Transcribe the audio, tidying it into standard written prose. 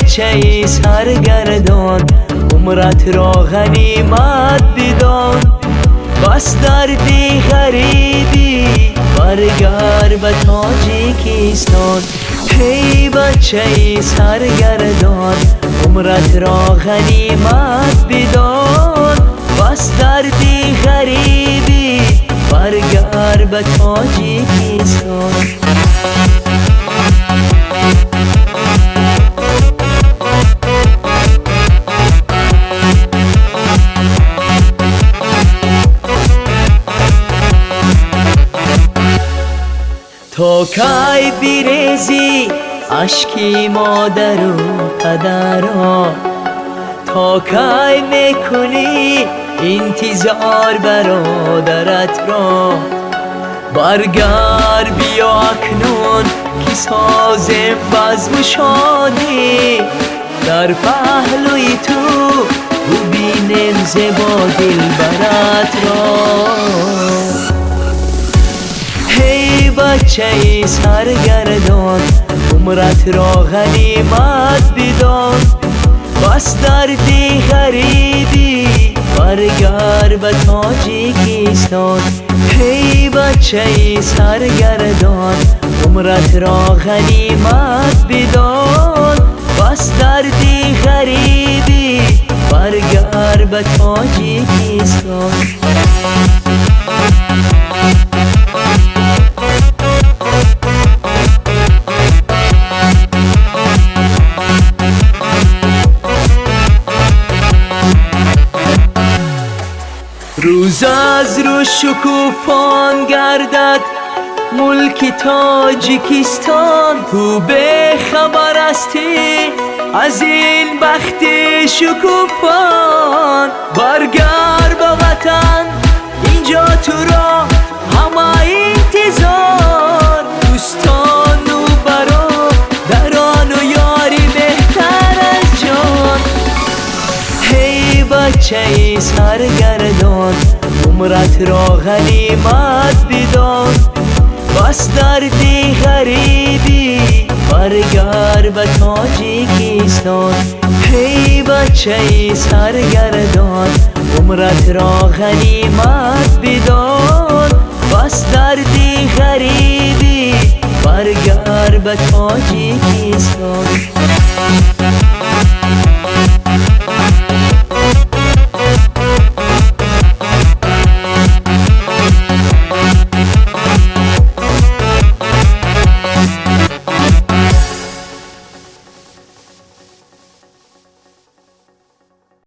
بچه سرگردان، عمرت را غنیمت بدان. بس دردی غریبی برگرد به تاجیکستان. هی بچه سرگردان، عمرت را غنیمت بدان. بس دردی غریبی برگرد به تاجیکستان. تا کی بریزی اشکی مادر و پدرها؟ تا کی میکنی انتظار برادرت را؟ برگرد بیا اکنون که سازم بزم و شادی، در پهلوی تو ببینم زیبا دلبرت را. هی بچه سرگردان، عمرت را غنیمت بدان. بس دردی غریبی برگرد به تاجیکستان. هی بچه سرگردان، عمرت را غنیمت بدان. بس دردی غریبی برگرد به تاجیکستان. روز از رو شکوفان گردد ملک تاجیکستان. تو به خبر هستی از این بخت شکوفان. برگرد به وطن، اینجا تو را همه انتظار. دوستان و برادران و یاری بهتر از جان. هی بچه سرگردان، عمرت را غنیمت بدان. بس دردی غریبی برگرد به تاجیکستان. هی بچه سرگردان، عمرت را غنیمت بدان. بس دردی غریبی برگرد به تاجیکستان.